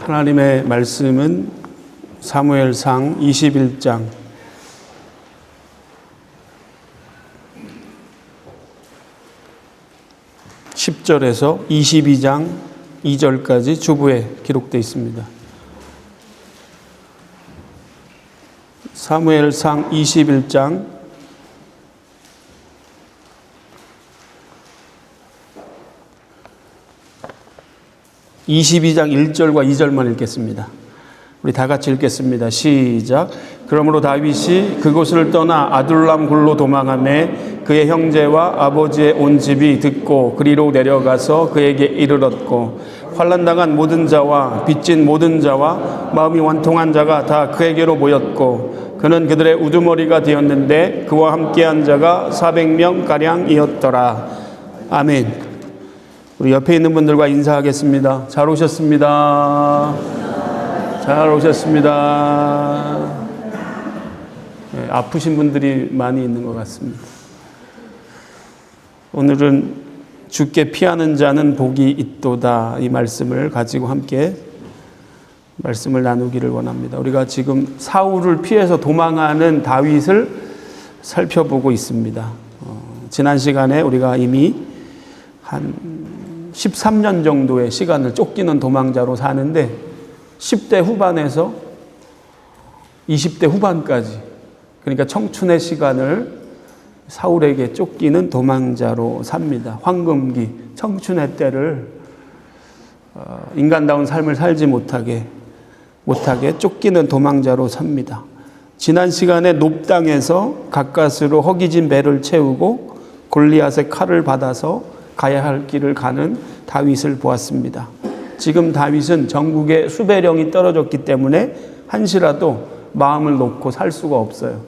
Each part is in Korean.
하나님의 말씀은 사무엘상 21장 10절에서 22장 2절까지 주부에 기록되어 있습니다. 사무엘상 21장 22장 1절과 2절만 읽겠습니다. 우리 다 같이 읽겠습니다. 시작. 그러므로 다윗이 그곳을 떠나 아둘람 굴로 도망하매 그의 형제와 아버지의 온 집이 듣고 그리로 내려가서 그에게 이르렀고 환난당한 모든 자와 빚진 모든 자와 마음이 완통한 자가 다 그에게로 모였고 그는 그들의 우두머리가 되었는데 그와 함께한 자가 400명가량이었더라. 아멘. 우리 옆에 있는 분들과 인사하겠습니다. 잘 오셨습니다. 잘 오셨습니다. 네, 아프신 분들이 많이 있는 것 같습니다. 오늘은 주께 피하는 자는 복이 있도다, 이 말씀을 가지고 함께 말씀을 나누기를 원합니다. 우리가 지금 사울을 피해서 도망하는 다윗을 살펴보고 있습니다. 지난 시간에 우리가 이미 한 13년 정도의 시간을 쫓기는 도망자로 사는데 10대 후반에서 20대 후반까지, 그러니까 청춘의 시간을 사울에게 쫓기는 도망자로 삽니다. 황금기, 청춘의 때를 인간다운 삶을 살지 못하게 쫓기는 도망자로 삽니다. 지난 시간에 높당에서 가까스로 허기진 배를 채우고 골리앗의 칼을 받아서 가야 할 길을 가는 다윗을 보았습니다. 지금 다윗은 전국에 수배령이 떨어졌기 때문에 한시라도 마음을 놓고 살 수가 없어요.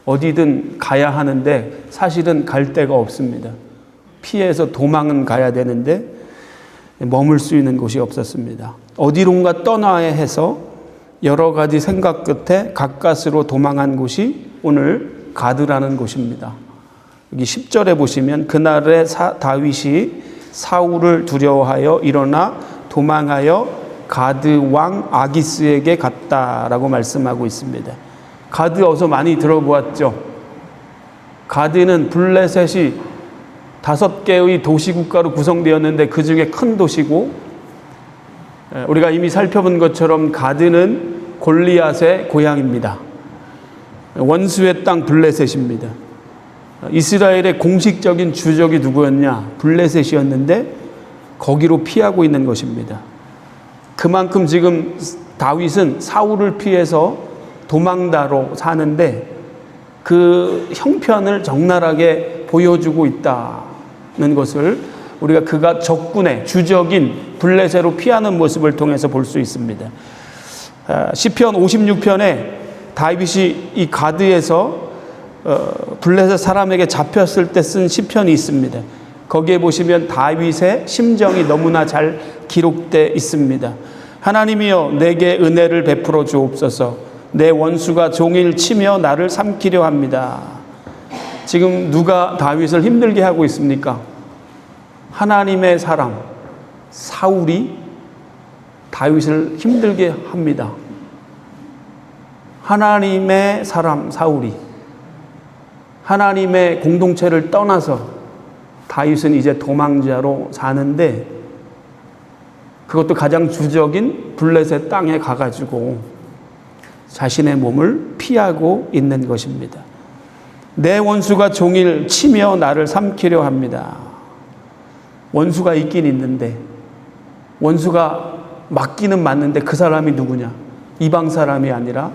어디든 가야 하는데 사실은 갈 데가 없습니다. 피해서 도망은 가야 되는데 머물 수 있는 곳이 없었습니다. 어디론가 떠나야 해서 여러 가지 생각 끝에 가까스로 도망한 곳이 오늘 가드라는 곳입니다. 여기 10절에 보시면 그날에 다윗이 사울을 두려워하여 일어나 도망하여 가드 왕 아기스에게 갔다라고 말씀하고 있습니다. 가드 어서 많이 들어보았죠? 가드는 블레셋이 5개의 도시국가로 구성되었는데 그 중에 큰 도시고, 우리가 이미 살펴본 것처럼 가드는 골리앗의 고향입니다. 원수의 땅 블레셋입니다. 이스라엘의 공식적인 주적이 누구였냐? 블레셋이었는데 거기로 피하고 있는 것입니다. 그만큼 지금 다윗은 사울을 피해서 도망다로 사는데 그 형편을 적나라하게 보여주고 있다는 것을 우리가 그가 적군의 주적인 블레셋으로 피하는 모습을 통해서 볼 수 있습니다. 시편 56편에 다윗이 이 가드에서 블레셋 사람에게 잡혔을 때 쓴 시편이 있습니다. 거기에 보시면 다윗의 심정이 너무나 잘 기록되어 있습니다. 하나님이여 내게 은혜를 베풀어 주옵소서. 내 원수가 종일 치며 나를 삼키려 합니다. 지금 누가 다윗을 힘들게 하고 있습니까? 하나님의 사람 사울이 다윗을 힘들게 합니다. 하나님의 사람 사울이 하나님의 공동체를 떠나서 다윗은 이제 도망자로 사는데, 그것도 가장 주적인 블레셋 땅에 가가지고 자신의 몸을 피하고 있는 것입니다. 내 원수가 종일 치며 나를 삼키려 합니다. 원수가 있긴 있는데, 원수가 맞기는 맞는데 그 사람이 누구냐? 이방 사람이 아니라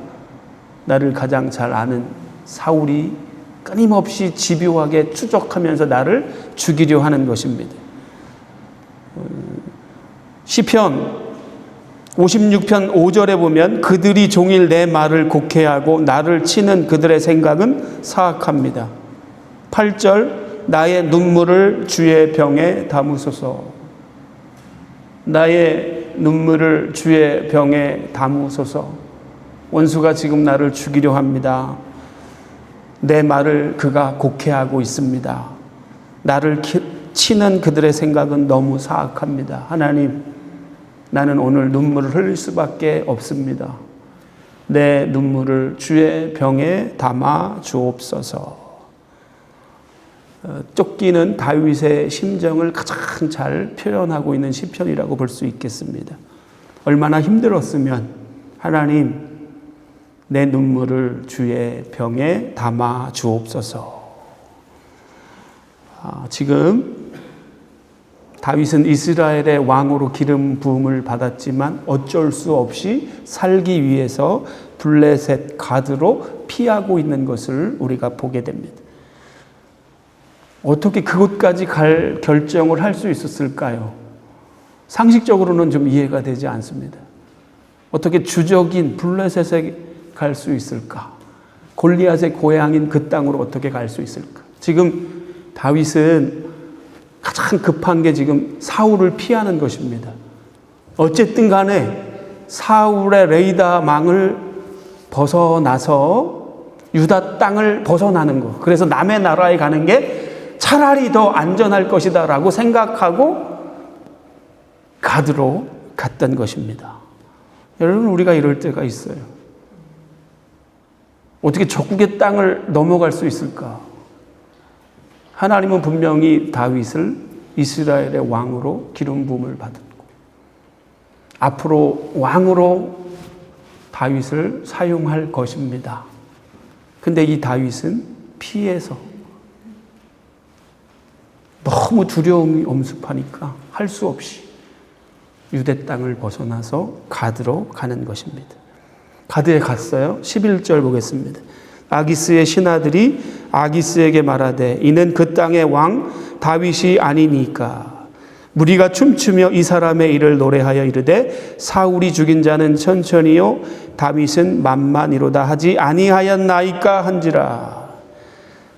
나를 가장 잘 아는 사울이 끊임없이 집요하게 추적하면서 나를 죽이려 하는 것입니다. 시편 56편 5절에 보면 그들이 종일 내 말을 곡해하고 나를 치는 그들의 생각은 사악합니다. 8절 나의 눈물을 주의 병에 담으소서. 나의 눈물을 주의 병에 담으소서. 원수가 지금 나를 죽이려 합니다. 내 말을 그가 곡해하고 있습니다. 나를 치는 그들의 생각은 너무 사악합니다. 하나님, 나는 오늘 눈물을 흘릴 수밖에 없습니다. 내 눈물을 주의 병에 담아 주옵소서. 쫓기는 다윗의 심정을 가장 잘 표현하고 있는 시편이라고 볼 수 있겠습니다. 얼마나 힘들었으면 하나님 내 눈물을 주의 병에 담아 주옵소서. 지금 다윗은 이스라엘의 왕으로 기름 부음을 받았지만 어쩔 수 없이 살기 위해서 블레셋 가드로 피하고 있는 것을 우리가 보게 됩니다. 어떻게 그곳까지 갈 결정을 할 수 있었을까요? 상식적으로는 좀 이해가 되지 않습니다. 어떻게 주적인 블레셋에 갈 수 있을까? 골리앗의 고향인 그 땅으로 어떻게 갈 수 있을까? 지금 다윗은 가장 급한 게 지금 사울을 피하는 것입니다. 어쨌든 간에 사울의 레이다망을 벗어나서 유다 땅을 벗어나는 것. 그래서 남의 나라에 가는 게 차라리 더 안전할 것이다 라고 생각하고 가드로 갔던 것입니다. 여러분, 우리가 이럴 때가 있어요. 어떻게 적국의 땅을 넘어갈 수 있을까? 하나님은 분명히 다윗을 이스라엘의 왕으로 기름 부음을 받았고 앞으로 왕으로 다윗을 사용할 것입니다. 근데 이 다윗은 피해서 너무 두려움이 엄습하니까 할 수 없이 유대 땅을 벗어나서 가드로 가는 것입니다. 가드에 갔어요. 11절 보겠습니다. 아기스의 신하들이 아기스에게 말하되 이는 그 땅의 왕 다윗이 아니니까. 무리가 춤추며 이 사람의 일을 노래하여 이르되 사울이 죽인 자는 천천히요 다윗은 만만이로다 하지 아니하였나이까 한지라.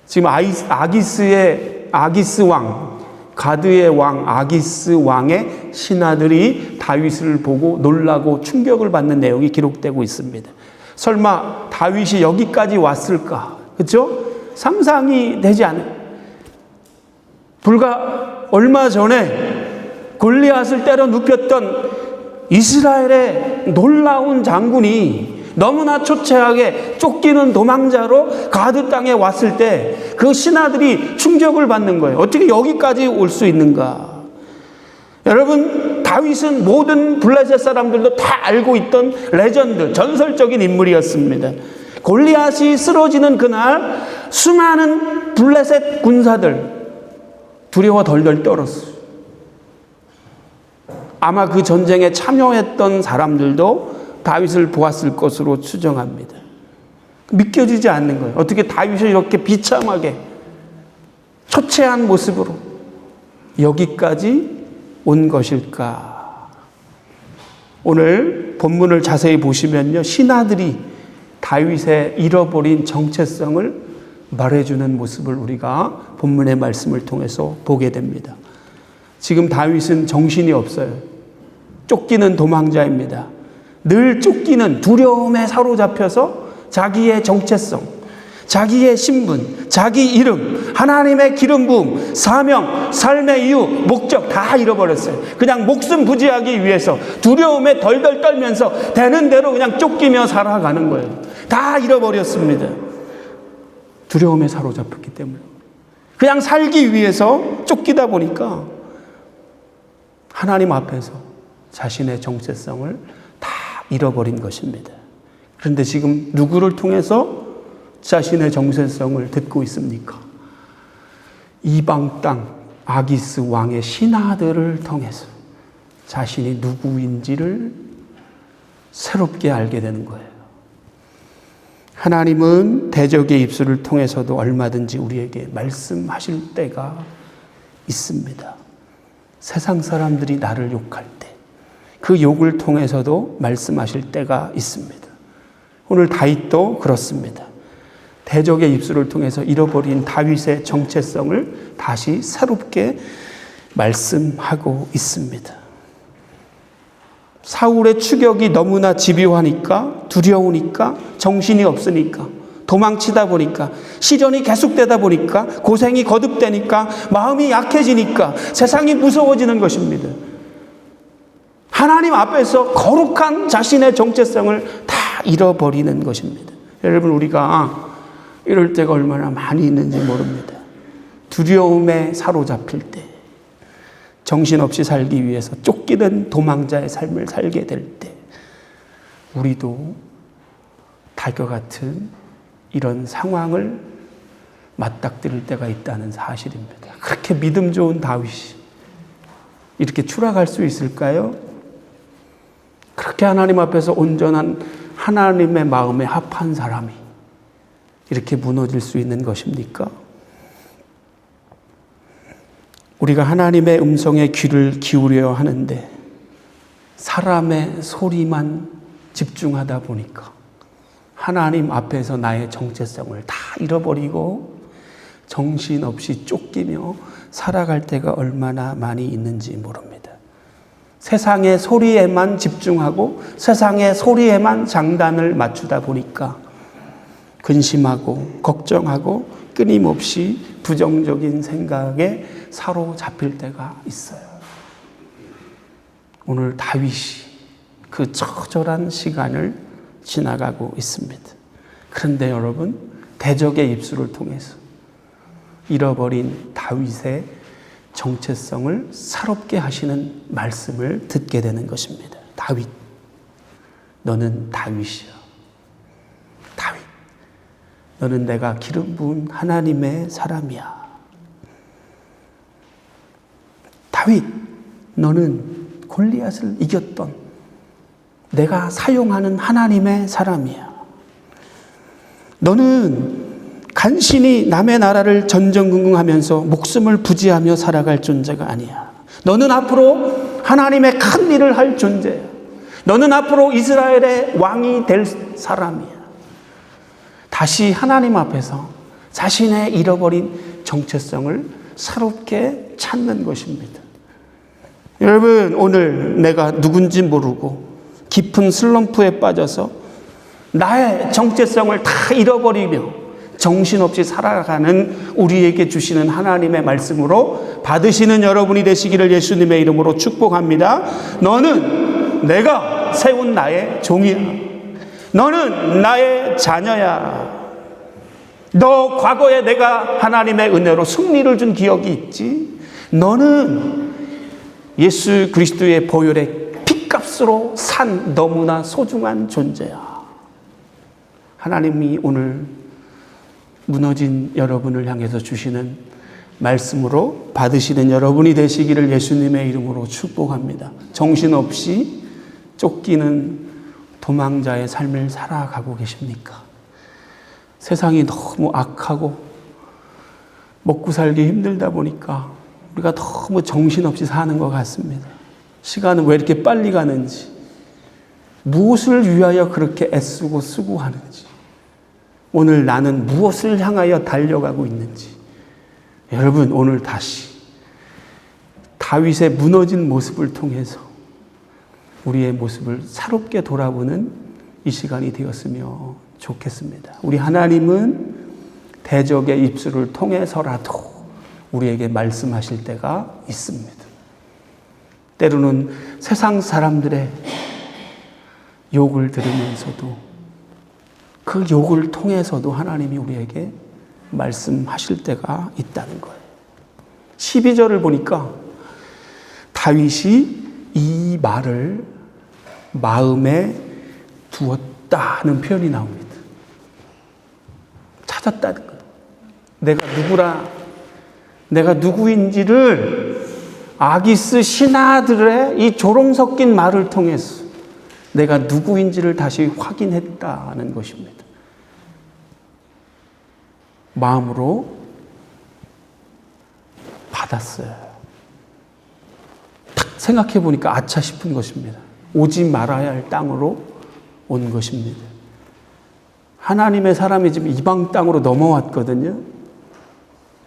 지금 아기스 왕, 가드의 왕 아기스 왕의 신하들이 다윗을 보고 놀라고 충격을 받는 내용이 기록되고 있습니다. 설마 다윗이 여기까지 왔을까? 그렇죠? 상상이 되지 않아요. 불과 얼마 전에 골리앗을 때려 눕혔던 이스라엘의 놀라운 장군이 너무나 초췌하게 쫓기는 도망자로 가드 땅에 왔을 때 그 신하들이 충격을 받는 거예요. 어떻게 여기까지 올 수 있는가? 여러분, 다윗은 모든 블레셋 사람들도 다 알고 있던 레전드, 전설적인 인물이었습니다. 골리앗이 쓰러지는 그날 수많은 블레셋 군사들 두려워 덜덜 떨었어요. 아마 그 전쟁에 참여했던 사람들도 다윗을 보았을 것으로 추정합니다. 믿겨지지 않는 거예요. 어떻게 다윗이 이렇게 비참하게 초췌한 모습으로 여기까지 온 것일까? 오늘 본문을 자세히 보시면요, 신하들이 다윗의 잃어버린 정체성을 말해주는 모습을 우리가 본문의 말씀을 통해서 보게 됩니다. 지금 다윗은 정신이 없어요. 쫓기는 도망자입니다. 늘 쫓기는 두려움에 사로잡혀서 자기의 정체성, 자기의 신분, 자기 이름, 하나님의 기름 부음, 사명, 삶의 이유, 목적 다 잃어버렸어요. 그냥 목숨 부지하기 위해서 두려움에 덜덜 떨면서 되는 대로 그냥 쫓기며 살아가는 거예요. 다 잃어버렸습니다. 두려움에 사로잡혔기 때문에. 그냥 살기 위해서 쫓기다 보니까 하나님 앞에서 자신의 정체성을 다 잃어버린 것입니다. 그런데 지금 누구를 통해서 자신의 정체성을 듣고 있습니까? 이방 땅 아기스 왕의 신하들을 통해서 자신이 누구인지를 새롭게 알게 되는 거예요. 하나님은 대적의 입술을 통해서도 얼마든지 우리에게 말씀하실 때가 있습니다. 세상 사람들이 나를 욕할 때, 그 욕을 통해서도 말씀하실 때가 있습니다. 오늘 다윗도 그렇습니다. 대적의 입술을 통해서 잃어버린 다윗의 정체성을 다시 새롭게 말씀하고 있습니다. 사울의 추격이 너무나 집요하니까, 두려우니까, 정신이 없으니까, 도망치다 보니까, 시련이 계속되다 보니까, 고생이 거듭되니까, 마음이 약해지니까 세상이 무서워지는 것입니다. 하나님 앞에서 거룩한 자신의 정체성을 다 잃어버리는 것입니다. 여러분, 우리가 이럴 때가 얼마나 많이 있는지 모릅니다. 두려움에 사로잡힐 때, 정신없이 살기 위해서 쫓기는 도망자의 삶을 살게 될 때, 우리도 달과 같은 이런 상황을 맞닥뜨릴 때가 있다는 사실입니다. 그렇게 믿음 좋은 다윗이 이렇게 추락할 수 있을까요? 그렇게 하나님 앞에서 온전한 하나님의 마음에 합한 사람이 이렇게 무너질 수 있는 것입니까? 우리가 하나님의 음성에 귀를 기울여야 하는데 사람의 소리만 집중하다 보니까 하나님 앞에서 나의 정체성을 다 잃어버리고 정신없이 쫓기며 살아갈 때가 얼마나 많이 있는지 모릅니다. 세상의 소리에만 집중하고 세상의 소리에만 장단을 맞추다 보니까 근심하고 걱정하고 끊임없이 부정적인 생각에 사로잡힐 때가 있어요. 오늘 다윗이 그 처절한 시간을 지나가고 있습니다. 그런데 여러분, 대적의 입술을 통해서 잃어버린 다윗의 정체성을 새롭게 하시는 말씀을 듣게 되는 것입니다. 다윗, 너는 다윗이야. 다윗, 너는 내가 기름 부은 하나님의 사람이야. 다윗, 너는 골리앗을 이겼던 내가 사용하는 하나님의 사람이야. 너는 간신히 남의 나라를 전전긍긍하면서 목숨을 부지하며 살아갈 존재가 아니야. 너는 앞으로 하나님의 큰 일을 할 존재야. 너는 앞으로 이스라엘의 왕이 될 사람이야. 다시 하나님 앞에서 자신의 잃어버린 정체성을 새롭게 찾는 것입니다. 여러분, 오늘 내가 누군지 모르고 깊은 슬럼프에 빠져서 나의 정체성을 다 잃어버리며 정신없이 살아가는 우리에게 주시는 하나님의 말씀으로 받으시는 여러분이 되시기를 예수님의 이름으로 축복합니다. 너는 내가 세운 나의 종이야. 너는 나의 자녀야. 너 과거에 내가 하나님의 은혜로 승리를 준 기억이 있지. 너는 예수 그리스도의 보혈의 핏값으로 산 너무나 소중한 존재야. 하나님이 오늘 무너진 여러분을 향해서 주시는 말씀으로 받으시는 여러분이 되시기를 예수님의 이름으로 축복합니다. 정신없이 쫓기는 도망자의 삶을 살아가고 계십니까? 세상이 너무 악하고 먹고 살기 힘들다 보니까 우리가 너무 정신없이 사는 것 같습니다. 시간은 왜 이렇게 빨리 가는지, 무엇을 위하여 그렇게 애쓰고 수고하는지, 오늘 나는 무엇을 향하여 달려가고 있는지. 여러분, 오늘 다시 다윗의 무너진 모습을 통해서 우리의 모습을 새롭게 돌아보는 이 시간이 되었으면 좋겠습니다. 우리 하나님은 대적의 입술을 통해서라도 우리에게 말씀하실 때가 있습니다. 때로는 세상 사람들의 욕을 들으면서도 그 욕을 통해서도 하나님이 우리에게 말씀하실 때가 있다는 거예요. 12절을 보니까 다윗이 이 말을 마음에 두었다는 표현이 나옵니다. 찾았다는 거예요. 내가 누구라, 내가 누구인지를 아기스 신하들의 이 조롱 섞인 말을 통해서 내가 누구인지를 다시 확인했다는 것입니다. 마음으로 받았어요. 딱 생각해 보니까 아차 싶은 것입니다. 오지 말아야 할 땅으로 온 것입니다. 하나님의 사람이 지금 이방 땅으로 넘어왔거든요.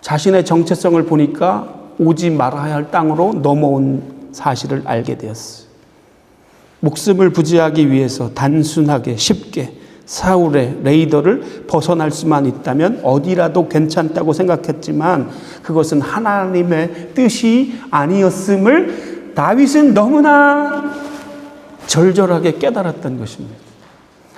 자신의 정체성을 보니까 오지 말아야 할 땅으로 넘어온 사실을 알게 되었어요. 목숨을 부지하기 위해서 단순하게 쉽게 사울의 레이더를 벗어날 수만 있다면 어디라도 괜찮다고 생각했지만 그것은 하나님의 뜻이 아니었음을 다윗은 너무나 절절하게 깨달았던 것입니다.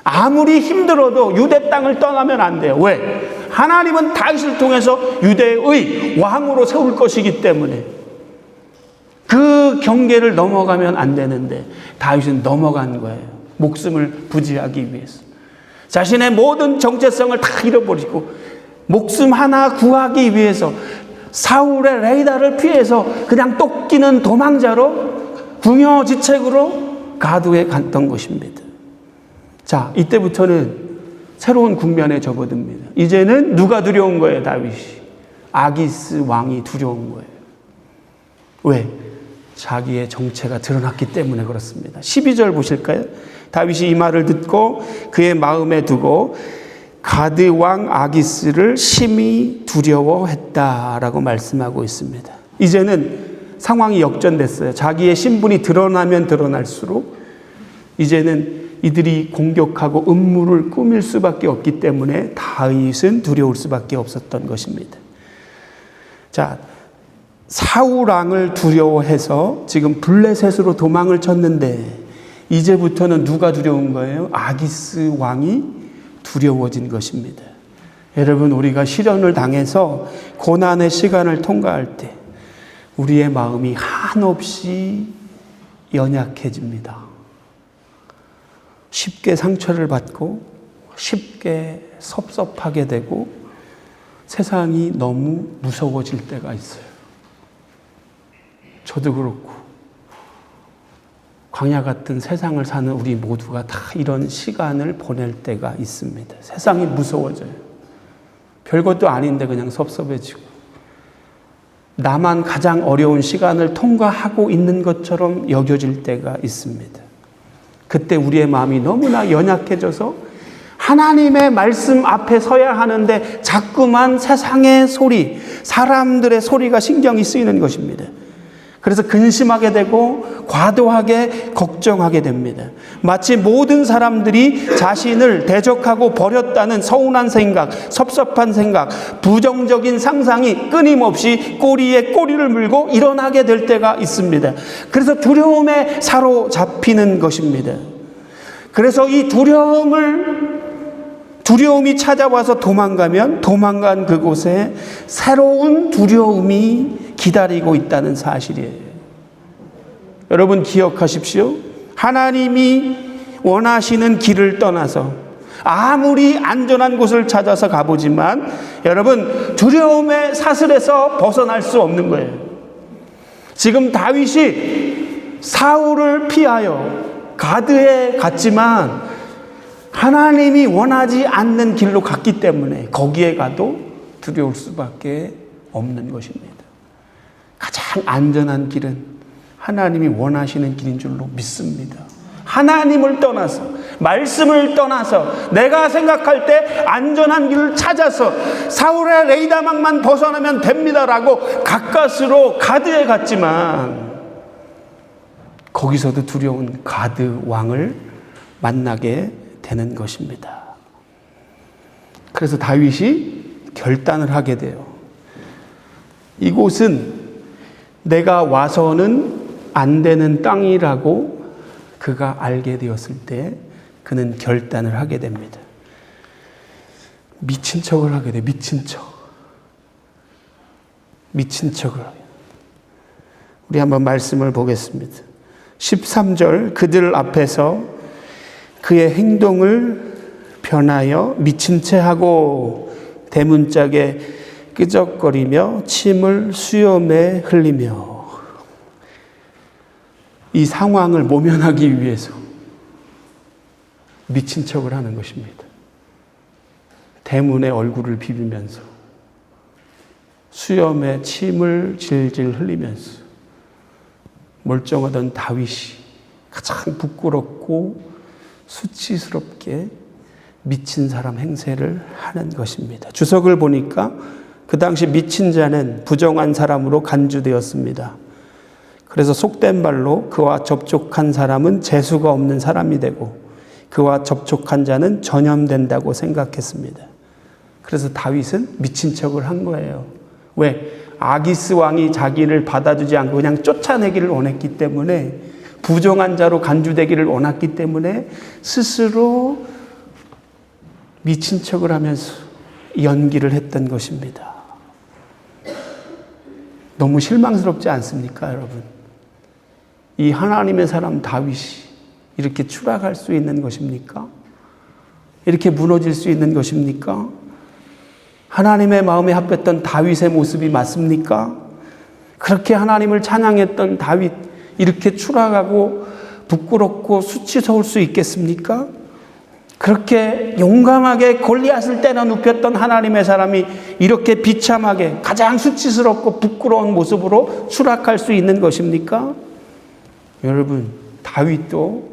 아무리 힘들어도 유대 땅을 떠나면 안 돼요. 왜? 하나님은 다윗을 통해서 유대의 왕으로 세울 것이기 때문에 그 경계를 넘어가면 안 되는데 다윗은 넘어간 거예요. 목숨을 부지하기 위해서. 자신의 모든 정체성을 다 잃어버리고 목숨 하나 구하기 위해서 사울의 레이더를 피해서 그냥 쫓기는 도망자로 궁여지책으로 가드에 갔던 것입니다. 자, 이때부터는 새로운 국면에 접어듭니다. 이제는 누가 두려운 거예요? 다윗이. 아기스 왕이 두려운 거예요. 왜? 자기의 정체가 드러났기 때문에 그렇습니다. 12절 보실까요? 다윗이 이 말을 듣고 그의 마음에 두고 가드 왕 아기스를 심히 두려워했다라고 말씀하고 있습니다. 이제는 상황이 역전됐어요. 자기의 신분이 드러나면 드러날수록 이제는 이들이 공격하고 음모를 꾸밀 수밖에 없기 때문에 다윗은 두려울 수밖에 없었던 것입니다. 자, 사울 왕을 두려워해서 지금 블레셋으로 도망을 쳤는데 이제부터는 누가 두려운 거예요? 아기스 왕이 두려워진 것입니다. 여러분, 우리가 시련을 당해서 고난의 시간을 통과할 때 우리의 마음이 한없이 연약해집니다. 쉽게 상처를 받고 쉽게 섭섭하게 되고 세상이 너무 무서워질 때가 있어요. 저도 그렇고 광야 같은 세상을 사는 우리 모두가 다 이런 시간을 보낼 때가 있습니다. 세상이 무서워져요. 별것도 아닌데 그냥 섭섭해지고 나만 가장 어려운 시간을 통과하고 있는 것처럼 여겨질 때가 있습니다. 그때 우리의 마음이 너무나 연약해져서 하나님의 말씀 앞에 서야 하는데 자꾸만 세상의 소리, 사람들의 소리가 신경이 쓰이는 것입니다. 그래서 근심하게 되고 과도하게 걱정하게 됩니다. 마치 모든 사람들이 자신을 대적하고 버렸다는 서운한 생각, 섭섭한 생각, 부정적인 상상이 끊임없이 꼬리에 꼬리를 물고 일어나게 될 때가 있습니다. 그래서 두려움에 사로잡히는 것입니다. 그래서 이 두려움이 찾아와서 도망가면 도망간 그곳에 새로운 두려움이 기다리고 있다는 사실이에요. 여러분 기억하십시오. 하나님이 원하시는 길을 떠나서 아무리 안전한 곳을 찾아서 가보지만 여러분 두려움의 사슬에서 벗어날 수 없는 거예요. 지금 다윗이 사울을 피하여 가드에 갔지만 하나님이 원하지 않는 길로 갔기 때문에 거기에 가도 두려울 수밖에 없는 것입니다. 가장 안전한 길은 하나님이 원하시는 길인 줄로 믿습니다. 하나님을 떠나서 말씀을 떠나서 내가 생각할 때 안전한 길을 찾아서 사울의 레이다망만 벗어나면 됩니다라고 가까스로 가드에 갔지만 거기서도 두려운 가드 왕을 만나게 되는 것입니다. 그래서 다윗이 결단을 하게 돼요. 이곳은 내가 와서는 안 되는 땅이라고 그가 알게 되었을 때 그는 결단을 하게 됩니다. 미친 척을 하게 돼요. 미친 척을. 우리 한번 말씀을 보겠습니다. 13절 그들 앞에서 그의 행동을 변하여 미친 채 하고 대문짝에 끄적거리며 침을 수염에 흘리며 이 상황을 모면하기 위해서 미친 척을 하는 것입니다. 대문에 얼굴을 비비면서 수염에 침을 질질 흘리면서 멀쩡하던 다윗이 가장 부끄럽고 수치스럽게 미친 사람 행세를 하는 것입니다. 주석을 보니까 그 당시 미친 자는 부정한 사람으로 간주되었습니다. 그래서 속된 말로 그와 접촉한 사람은 재수가 없는 사람이 되고 그와 접촉한 자는 전염된다고 생각했습니다. 그래서 다윗은 미친 척을 한 거예요. 왜? 아기스 왕이 자기를 받아주지 않고 그냥 쫓아내기를 원했기 때문에 부정한 자로 간주되기를 원했기 때문에 스스로 미친 척을 하면서 연기를 했던 것입니다. 너무 실망스럽지 않습니까, 여러분? 이 하나님의 사람 다윗이 이렇게 추락할 수 있는 것입니까? 이렇게 무너질 수 있는 것입니까? 하나님의 마음에 합했던 다윗의 모습이 맞습니까? 그렇게 하나님을 찬양했던 다윗, 이렇게 추락하고 부끄럽고 수치스러울 수 있겠습니까? 그렇게 용감하게 골리앗을 때려 눕혔던 하나님의 사람이 이렇게 비참하게 가장 수치스럽고 부끄러운 모습으로 추락할 수 있는 것입니까? 여러분, 다윗도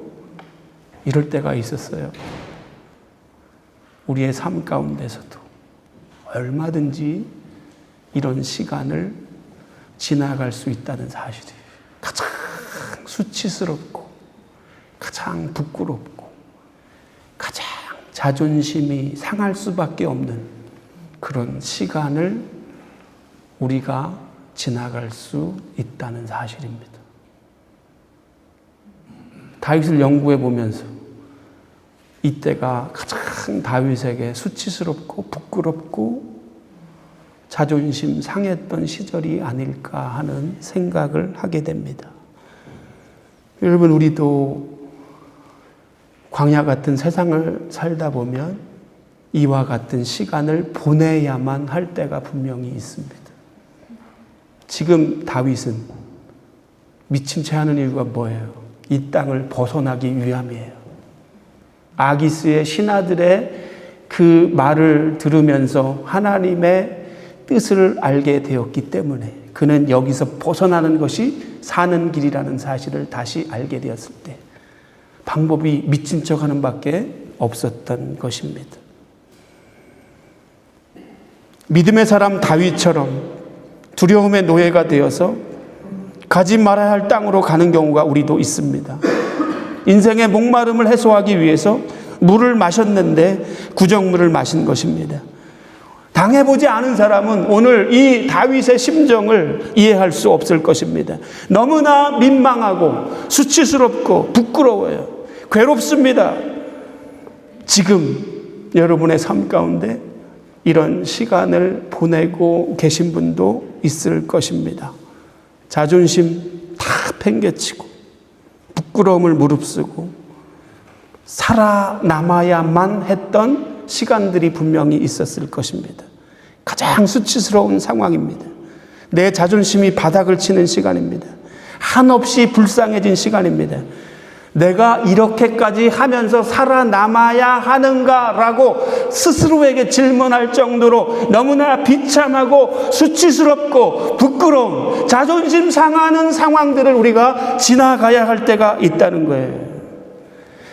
이럴 때가 있었어요. 우리의 삶 가운데서도 얼마든지 이런 시간을 지나갈 수 있다는 사실이 가장 수치스럽고 가장 부끄럽고 가장 자존심이 상할 수밖에 없는 그런 시간을 우리가 지나갈 수 있다는 사실입니다. 다윗을 연구해 보면서 이때가 가장 다윗에게 수치스럽고 부끄럽고 자존심 상했던 시절이 아닐까 하는 생각을 하게 됩니다. 여러분, 우리도 광야 같은 세상을 살다 보면 이와 같은 시간을 보내야만 할 때가 분명히 있습니다. 지금 다윗은 미친 채 하는 이유가 뭐예요? 이 땅을 벗어나기 위함이에요. 아기스의 신하들의 그 말을 들으면서 하나님의 뜻을 알게 되었기 때문에 그는 여기서 벗어나는 것이 사는 길이라는 사실을 다시 알게 되었을 때 방법이 미친 척하는 밖에 없었던 것입니다. 믿음의 사람 다윗처럼 두려움의 노예가 되어서 가지 말아야 할 땅으로 가는 경우가 우리도 있습니다. 인생의 목마름을 해소하기 위해서 물을 마셨는데 구정물을 마신 것입니다. 당해보지 않은 사람은 오늘 이 다윗의 심정을 이해할 수 없을 것입니다. 너무나 민망하고 수치스럽고 부끄러워요. 괴롭습니다. 지금 여러분의 삶 가운데 이런 시간을 보내고 계신 분도 있을 것입니다. 자존심 다 팽개치고 부끄러움을 무릅쓰고 살아남아야만 했던 시간들이 분명히 있었을 것입니다. 가장 수치스러운 상황입니다. 내 자존심이 바닥을 치는 시간입니다. 한없이 불쌍해진 시간입니다. 내가 이렇게까지 하면서 살아남아야 하는가라고 스스로에게 질문할 정도로 너무나 비참하고 수치스럽고 부끄러운 자존심 상하는 상황들을 우리가 지나가야 할 때가 있다는 거예요.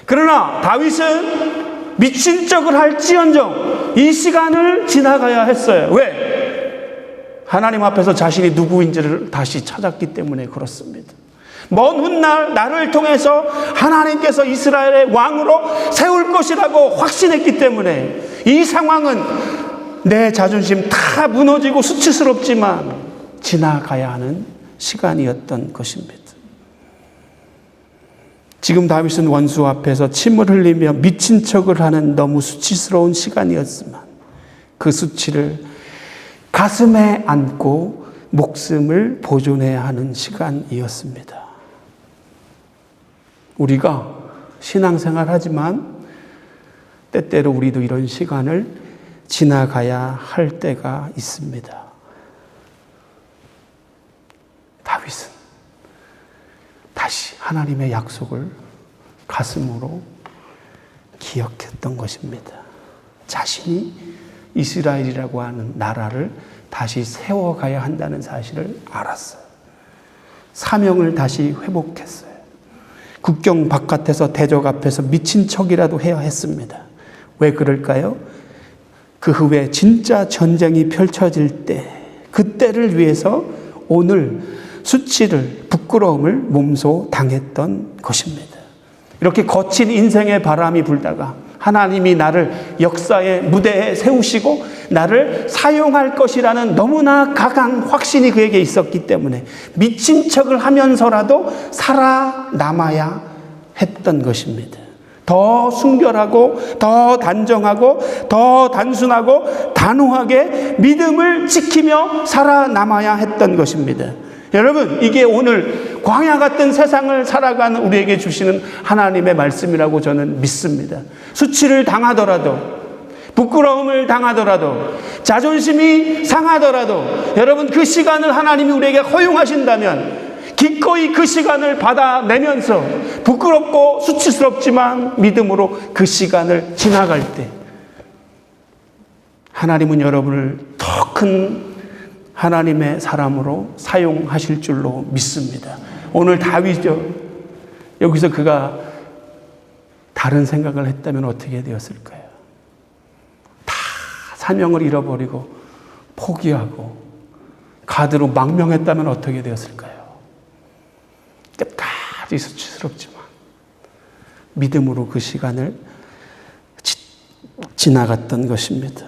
그러나 다윗은 미친 척을 할지언정 이 시간을 지나가야 했어요. 왜? 하나님 앞에서 자신이 누구인지를 다시 찾았기 때문에 그렇습니다. 먼 훗날 나를 통해서 하나님께서 이스라엘의 왕으로 세울 것이라고 확신했기 때문에 이 상황은 내 자존심 다 무너지고 수치스럽지만 지나가야 하는 시간이었던 것입니다. 지금 다윗은 원수 앞에서 침을 흘리며 미친 척을 하는 너무 수치스러운 시간이었지만 그 수치를 가슴에 안고 목숨을 보존해야 하는 시간이었습니다. 우리가 신앙생활 하지만 때때로 우리도 이런 시간을 지나가야 할 때가 있습니다. 다윗은 다시 하나님의 약속을 가슴으로 기억했던 것입니다. 자신이 이스라엘이라고 하는 나라를 다시 세워가야 한다는 사실을 알았어요. 사명을 다시 회복했어요. 국경 바깥에서 대적 앞에서 미친 척이라도 해야 했습니다. 왜 그럴까요? 그 후에 진짜 전쟁이 펼쳐질 때, 그때를 위해서 오늘 수치를, 부끄러움을 몸소 당했던 것입니다. 이렇게 거친 인생의 바람이 불다가 하나님이 나를 역사의 무대에 세우시고 나를 사용할 것이라는 너무나 강한 확신이 그에게 있었기 때문에 미친 척을 하면서라도 살아남아야 했던 것입니다. 더 순결하고 더 단정하고 더 단순하고 단호하게 믿음을 지키며 살아남아야 했던 것입니다. 여러분, 이게 오늘 광야 같은 세상을 살아가는 우리에게 주시는 하나님의 말씀이라고 저는 믿습니다. 수치를 당하더라도, 부끄러움을 당하더라도, 자존심이 상하더라도 여러분, 그 시간을 하나님이 우리에게 허용하신다면 기꺼이 그 시간을 받아내면서 부끄럽고 수치스럽지만 믿음으로 그 시간을 지나갈 때 하나님은 여러분을 더 큰 하나님의 사람으로 사용하실 줄로 믿습니다. 오늘 다윗이죠. 여기서 그가 다른 생각을 했다면 어떻게 되었을까요? 다 사명을 잃어버리고 포기하고 가드로 망명했다면 어떻게 되었을까요? 끝까지 수치스럽지만 믿음으로 그 시간을 지나갔던 것입니다.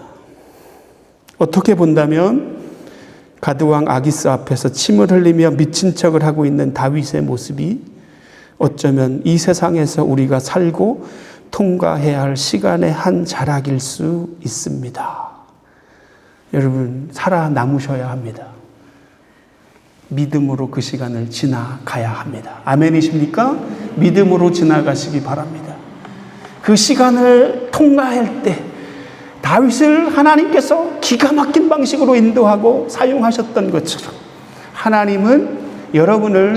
어떻게 본다면 가드왕 아기스 앞에서 침을 흘리며 미친 척을 하고 있는 다윗의 모습이 어쩌면 이 세상에서 우리가 살고 통과해야 할 시간의 한 자락일 수 있습니다. 여러분, 살아남으셔야 합니다. 믿음으로 그 시간을 지나가야 합니다. 아멘이십니까? 믿음으로 지나가시기 바랍니다. 그 시간을 통과할 때 다윗을 하나님께서 기가 막힌 방식으로 인도하고 사용하셨던 것처럼 하나님은 여러분을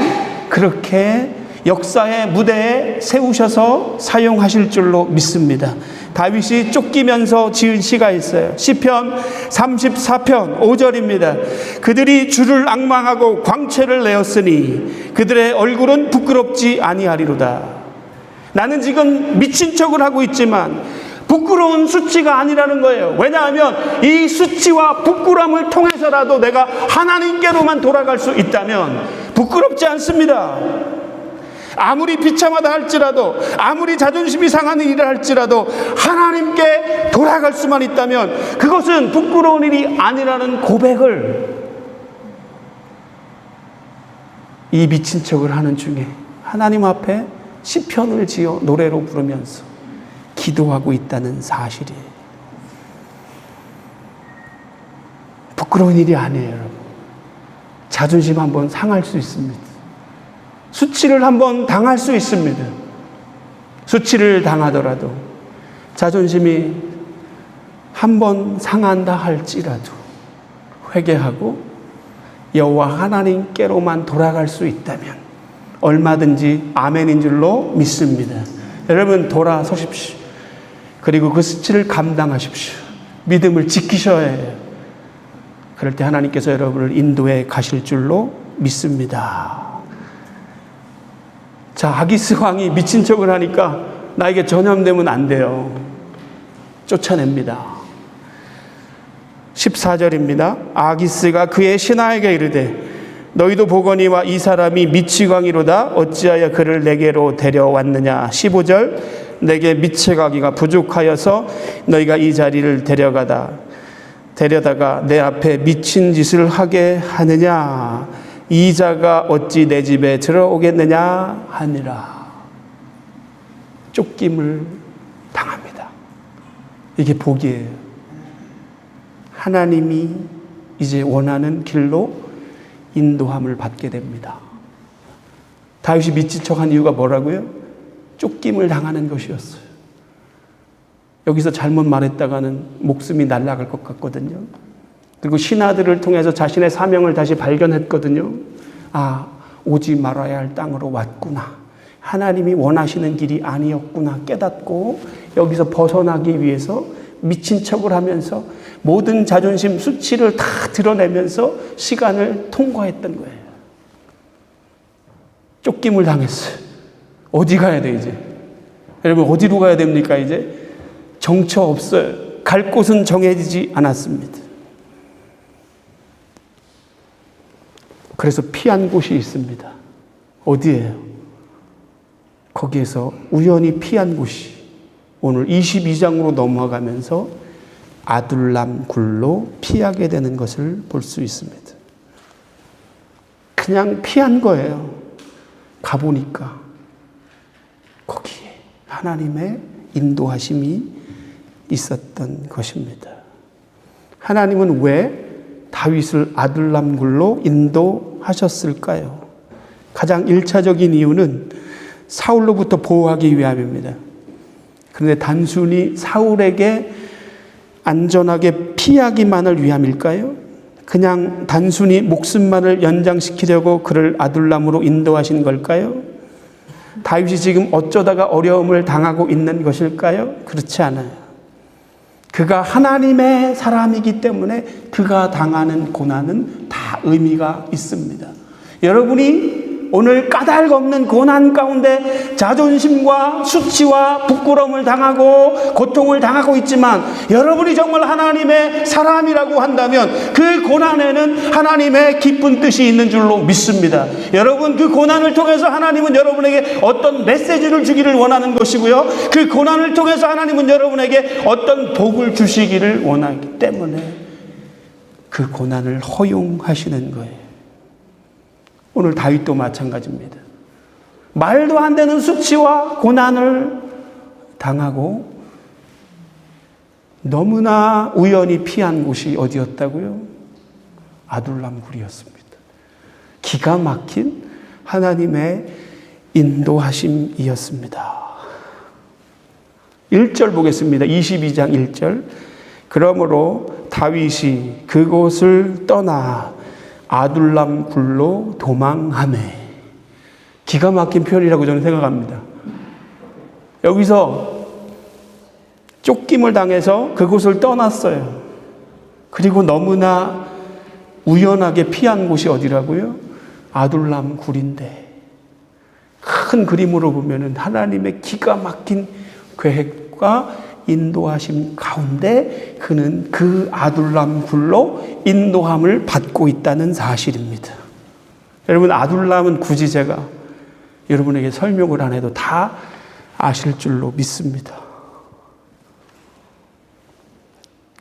그렇게 역사의 무대에 세우셔서 사용하실 줄로 믿습니다. 다윗이 쫓기면서 지은 시가 있어요. 시편 34편 5절입니다. 그들이 주를 앙망하고 광채를 내었으니 그들의 얼굴은 부끄럽지 아니하리로다. 나는 지금 미친 척을 하고 있지만 부끄러운 수치가 아니라는 거예요. 왜냐하면 이 수치와 부끄러움을 통해서라도 내가 하나님께로만 돌아갈 수 있다면 부끄럽지 않습니다. 아무리 비참하다 할지라도, 아무리 자존심이 상하는 일을 할지라도 하나님께 돌아갈 수만 있다면 그것은 부끄러운 일이 아니라는 고백을 이 미친 척을 하는 중에 하나님 앞에 시편을 지어 노래로 부르면서 기도하고 있다는 사실이에요. 부끄러운 일이 아니에요, 여러분. 자존심 한번 상할 수 있습니다. 수치를 한번 당할 수 있습니다. 수치를 당하더라도 자존심이 한번 상한다 할지라도 회개하고 여호와 하나님께로만 돌아갈 수 있다면 얼마든지 아멘인 줄로 믿습니다. 여러분, 돌아서십시오. 그리고 그 수치를 감당하십시오. 믿음을 지키셔야 해요. 그럴 때 하나님께서 여러분을 인도해 가실 줄로 믿습니다. 자, 아기스 왕이 미친 척을 하니까 나에게 전염되면 안 돼요. 쫓아냅니다. 14절입니다. 아기스가 그의 신하에게 이르되 너희도 보거니와 이 사람이 미치광이로다. 어찌하여 그를 내게로 데려왔느냐. 15절 내게 미치가기가 부족하여서 너희가 이 자리를 데려다가 내 앞에 미친 짓을 하게 하느냐. 이 자가 어찌 내 집에 들어오겠느냐 하니라. 쫓김을 당합니다. 이게 복이에요. 하나님이 이제 원하는 길로 인도함을 받게 됩니다. 다윗이 미친 척한 이유가 뭐라고요? 쫓김을 당하는 것이었어요. 여기서 잘못 말했다가는 목숨이 날아갈 것 같거든요. 그리고 신하들을 통해서 자신의 사명을 다시 발견했거든요. 아, 오지 말아야 할 땅으로 왔구나. 하나님이 원하시는 길이 아니었구나 깨닫고 여기서 벗어나기 위해서 미친 척을 하면서 모든 자존심, 수치를 다 드러내면서 시간을 통과했던 거예요. 쫓김을 당했어요. 어디 가야 돼, 이제? 여러분, 어디로 가야 됩니까, 이제? 정처 없어요. 갈 곳은 정해지지 않았습니다. 그래서 피한 곳이 있습니다. 어디예요? 거기에서 우연히 피한 곳이 오늘 22장으로 넘어가면서 아둘람 굴로 피하게 되는 것을 볼 수 있습니다. 그냥 피한 거예요. 가보니까 거기에 하나님의 인도하심이 있었던 것입니다. 하나님은 왜 다윗을 아둘람 굴로 인도하셨을까요? 가장 1차적인 이유는 사울로부터 보호하기 위함입니다. 그런데 단순히 사울에게 안전하게 피하기만을 위함일까요? 그냥 단순히 목숨만을 연장시키려고 그를 아둘람으로 인도하신 걸까요? 다윗이 지금 어쩌다가 어려움을 당하고 있는 것일까요? 그렇지 않아요. 그가 하나님의 사람이기 때문에 그가 당하는 고난은 다 의미가 있습니다. 여러분이 오늘 까닭 없는 고난 가운데 자존심과 수치와 부끄러움을 당하고 고통을 당하고 있지만 여러분이 정말 하나님의 사람이라고 한다면 그 고난에는 하나님의 기쁜 뜻이 있는 줄로 믿습니다. 여러분, 그 고난을 통해서 하나님은 여러분에게 어떤 메시지를 주기를 원하는 것이고요, 그 고난을 통해서 하나님은 여러분에게 어떤 복을 주시기를 원하기 때문에 그 고난을 허용하시는 거예요. 오늘 다윗도 마찬가지입니다. 말도 안 되는 수치와 고난을 당하고 너무나 우연히 피한 곳이 어디였다고요? 아둘람 굴이었습니다. 기가 막힌 하나님의 인도하심이었습니다. 1절 보겠습니다. 22장 1절. 그러므로 다윗이 그곳을 떠나 아둘람 굴로 도망하매. 기가 막힌 표현이라고 저는 생각합니다. 여기서 쫓김을 당해서 그곳을 떠났어요. 그리고 너무나 우연하게 피한 곳이 어디라고요? 아둘람 굴인데, 큰 그림으로 보면은 하나님의 기가 막힌 계획과 인도하심 가운데 그는 그 아둘람 굴로 인도함을 받고 있다는 사실입니다. 여러분, 아둘람은 굳이 제가 여러분에게 설명을 안 해도 다 아실 줄로 믿습니다.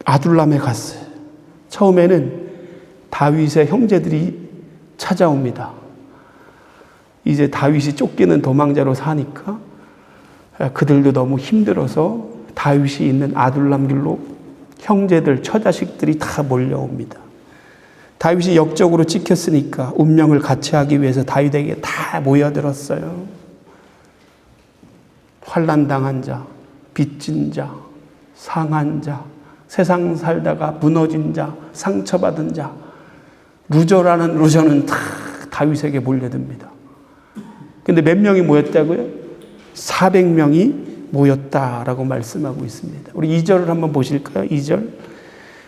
아둘람에 갔어요. 처음에는 다윗의 형제들이 찾아옵니다. 이제 다윗이 쫓기는 도망자로 사니까 그들도 너무 힘들어서 다윗이 있는 아둘람 길로 형제들, 처자식들이 다 몰려옵니다. 다윗이 역적으로 찍혔으니까 운명을 같이 하기 위해서 다윗에게 다 모여들었어요. 환난당한 자, 빚진 자, 상한 자, 세상 살다가 무너진 자, 상처받은 자, 루저라는 루저는 다 다윗에게 몰려듭니다. 근데 몇 명이 모였다고요? 400명이 모였다라고 말씀하고 있습니다. 우리 2절을 한번 보실까요? 2절.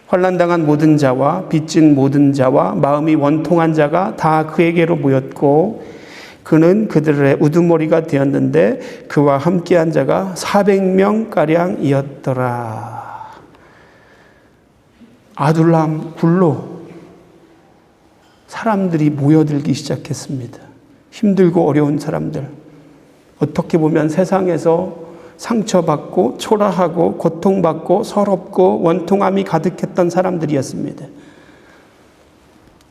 환난당한 모든 자와 빚진 모든 자와 마음이 원통한 자가 다 그에게로 모였고 그는 그들의 우두머리가 되었는데 그와 함께한 자가 400명가량이었더라. 아둘람 굴로 사람들이 모여들기 시작했습니다. 힘들고 어려운 사람들, 어떻게 보면 세상에서 상처받고 초라하고 고통받고 서럽고 원통함이 가득했던 사람들이었습니다.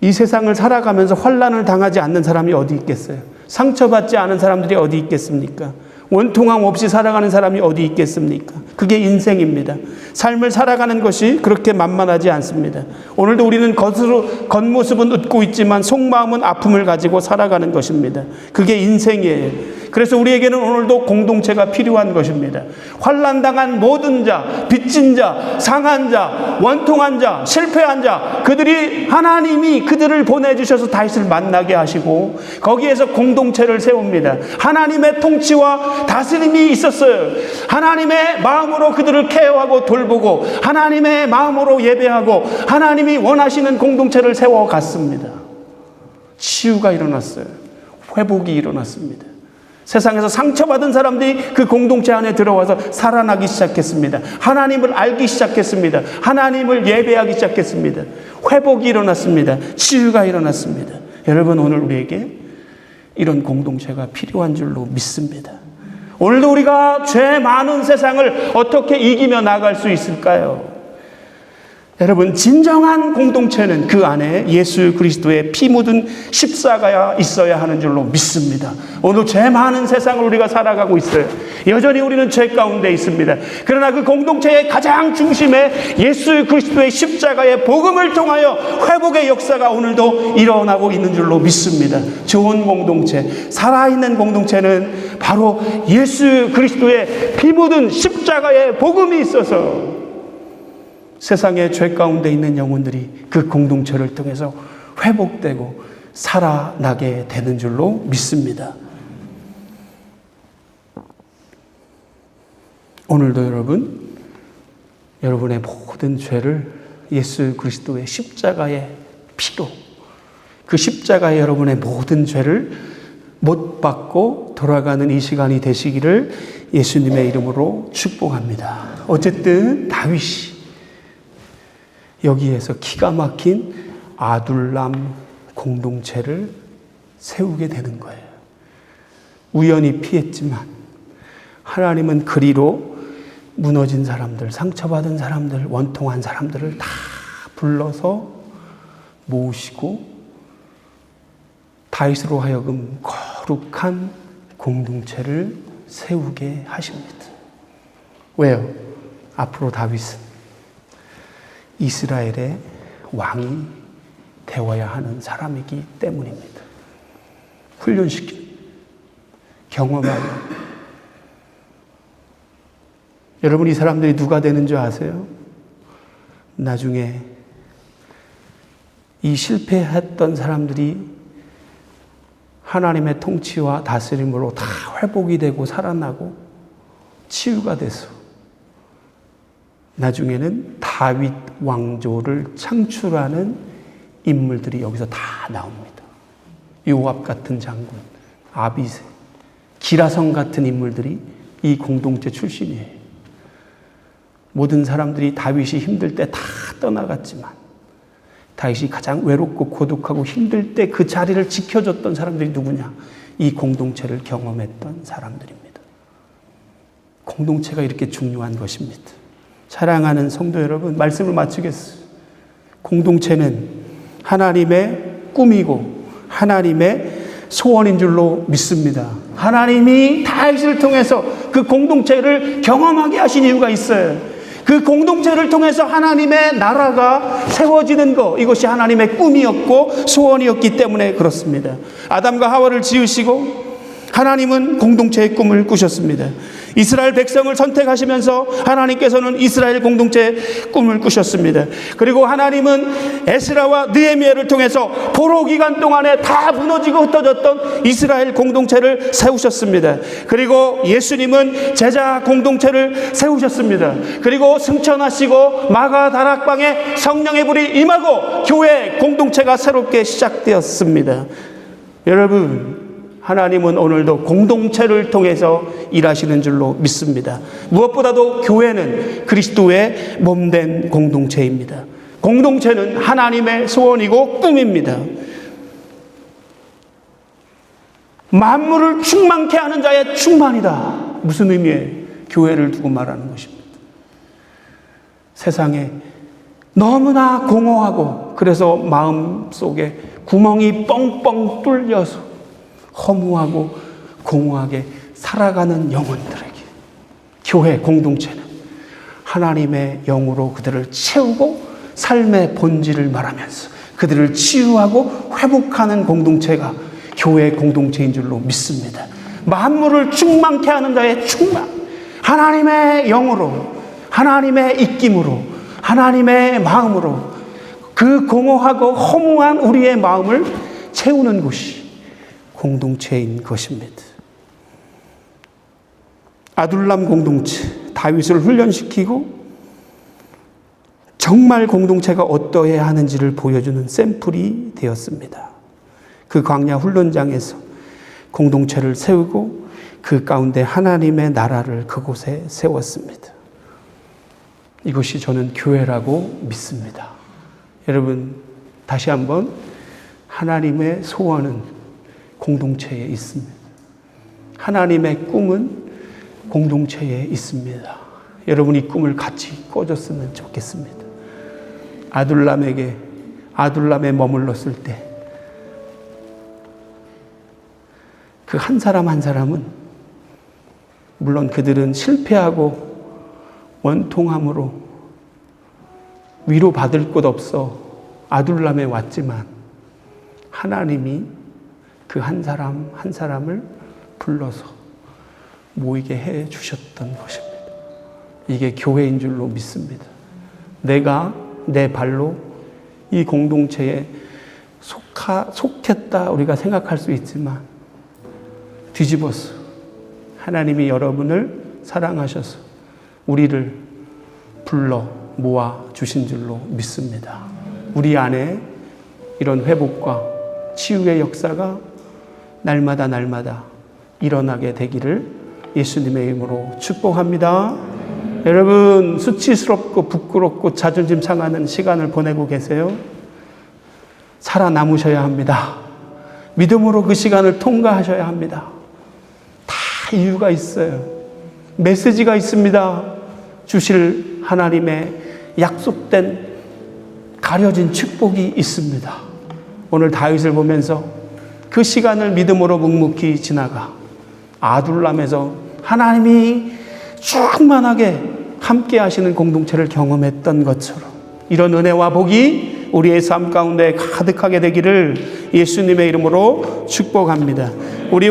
이 세상을 살아가면서 환난을 당하지 않는 사람이 어디 있겠어요? 상처받지 않은 사람들이 어디 있겠습니까? 원통함 없이 살아가는 사람이 어디 있겠습니까? 그게 인생입니다. 삶을 살아가는 것이 그렇게 만만하지 않습니다. 오늘도 우리는 겉모습은 웃고 있지만 속마음은 아픔을 가지고 살아가는 것입니다. 그게 인생이에요. 그래서 우리에게는 오늘도 공동체가 필요한 것입니다. 환난당한 모든 자, 빚진 자, 상한 자, 원통한 자, 실패한 자, 그들이 하나님이 그들을 보내주셔서 다윗을 만나게 하시고 거기에서 공동체를 세웁니다. 하나님의 통치와 다스림이 있었어요. 하나님의 마음으로 그들을 케어하고 돌보고 하나님의 마음으로 예배하고 하나님이 원하시는 공동체를 세워갔습니다. 치유가 일어났어요. 회복이 일어났습니다. 세상에서 상처받은 사람들이 그 공동체 안에 들어와서 살아나기 시작했습니다. 하나님을 알기 시작했습니다. 하나님을 예배하기 시작했습니다. 회복이 일어났습니다. 치유가 일어났습니다. 여러분, 오늘 우리에게 이런 공동체가 필요한 줄로 믿습니다. 오늘도 우리가 죄 많은 세상을 어떻게 이기며 나갈 수 있을까요? 여러분, 진정한 공동체는 그 안에 예수 그리스도의 피 묻은 십자가가 있어야 하는 줄로 믿습니다. 오늘 죄 많은 세상을 우리가 살아가고 있어요. 여전히 우리는 죄 가운데 있습니다. 그러나 그 공동체의 가장 중심에 예수 그리스도의 십자가의 복음을 통하여 회복의 역사가 오늘도 일어나고 있는 줄로 믿습니다. 좋은 공동체, 살아있는 공동체는 바로 예수 그리스도의 피 묻은 십자가의 복음이 있어서 세상의 죄 가운데 있는 영혼들이 그 공동체를 통해서 회복되고 살아나게 되는 줄로 믿습니다. 오늘도 여러분의 모든 죄를 예수 그리스도의 십자가의 피로, 그 십자가에 여러분의 모든 죄를 못 받고 돌아가는 이 시간이 되시기를 예수님의 이름으로 축복합니다. 어쨌든 다윗이 여기에서 기가 막힌 아둘람 공동체를 세우게 되는 거예요. 우연히 피했지만 하나님은 그리로 무너진 사람들, 상처받은 사람들, 원통한 사람들을 다 불러서 모으시고 다윗으로 하여금 거룩한 공동체를 세우게 하십니다. 왜요? 앞으로 다윗은 이스라엘의 왕이 되어야 하는 사람이기 때문입니다. 훈련시키는, 경험하는. 여러분, 이 사람들이 누가 되는 줄 아세요? 나중에 이 실패했던 사람들이 하나님의 통치와 다스림으로 다 회복이 되고 살아나고 치유가 돼서 나중에는 다윗 왕조를 창출하는 인물들이 여기서 다 나옵니다. 요압 같은 장군, 아비새, 기라성 같은 인물들이 이 공동체 출신이에요. 모든 사람들이 다윗이 힘들 때 다 떠나갔지만 다윗이 가장 외롭고 고독하고 힘들 때 그 자리를 지켜줬던 사람들이 누구냐? 이 공동체를 경험했던 사람들입니다. 공동체가 이렇게 중요한 것입니다. 사랑하는 성도 여러분, 말씀을 마치겠습니다. 공동체는 하나님의 꿈이고 하나님의 소원인 줄로 믿습니다. 하나님이 다윗을 통해서 그 공동체를 경험하게 하신 이유가 있어요. 그 공동체를 통해서 하나님의 나라가 세워지는 것, 이것이 하나님의 꿈이었고 소원이었기 때문에 그렇습니다. 아담과 하와를 지으시고 하나님은 공동체의 꿈을 꾸셨습니다. 이스라엘 백성을 선택하시면서 하나님께서는 이스라엘 공동체의 꿈을 꾸셨습니다. 그리고 하나님은 에스라와 느헤미야를 통해서 포로 기간 동안에 다 무너지고 흩어졌던 이스라엘 공동체를 세우셨습니다. 그리고 예수님은 제자 공동체를 세우셨습니다. 그리고 승천하시고 마가 다락방에 성령의 불이 임하고 교회 공동체가 새롭게 시작되었습니다. 여러분, 하나님은 오늘도 공동체를 통해서 일하시는 줄로 믿습니다. 무엇보다도 교회는 그리스도의 몸된 공동체입니다. 공동체는 하나님의 소원이고 꿈입니다. 만물을 충만케 하는 자의 충만이다. 무슨 의미예요? 교회를 두고 말하는 것입니다. 세상에 너무나 공허하고 그래서 마음속에 구멍이 뻥뻥 뚫려서 허무하고 공허하게 살아가는 영혼들에게 교회 공동체는 하나님의 영으로 그들을 채우고 삶의 본질을 말하면서 그들을 치유하고 회복하는 공동체가 교회 공동체인 줄로 믿습니다. 만물을 충만케 하는 자의 충만, 하나님의 영으로, 하나님의 입김으로, 하나님의 마음으로 그 공허하고 허무한 우리의 마음을 채우는 곳이 공동체인 것입니다. 아둘람 공동체, 다윗을 훈련시키고 정말 공동체가 어떠해야 하는지를 보여주는 샘플이 되었습니다. 그 광야 훈련장에서 공동체를 세우고 그 가운데 하나님의 나라를 그곳에 세웠습니다. 이것이 저는 교회라고 믿습니다. 여러분, 다시 한번 하나님의 소원은 공동체에 있습니다. 하나님의 꿈은 공동체에 있습니다. 여러분 이 꿈을 같이 꿔줬으면 좋겠습니다. 아둘람에 머물렀을 때 그 한 사람 한 사람은 물론 그들은 실패하고 원통함으로 위로받을 곳 없어 아둘람에 왔지만 하나님이 그 한 사람 한 사람을 불러서 모이게 해 주셨던 것입니다. 이게 교회인 줄로 믿습니다. 내가 내 발로 이 공동체에 속했다 우리가 생각할 수 있지만 뒤집어서 하나님이 여러분을 사랑하셔서 우리를 불러 모아 주신 줄로 믿습니다. 우리 안에 이런 회복과 치유의 역사가 날마다 일어나게 되기를 예수님의 이름으로 축복합니다. 여러분 수치스럽고 부끄럽고 자존심 상하는 시간을 보내고 계세요? 살아남으셔야 합니다. 믿음으로 그 시간을 통과하셔야 합니다. 다 이유가 있어요. 메시지가 있습니다. 주실 하나님의 약속된 가려진 축복이 있습니다. 오늘 다윗을 보면서 그 시간을 믿음으로 묵묵히 지나가 아둘람에서 하나님이 충만하게 함께 하시는 공동체를 경험했던 것처럼 이런 은혜와 복이 우리의 삶 가운데 가득하게 되기를 예수님의 이름으로 축복합니다. 우리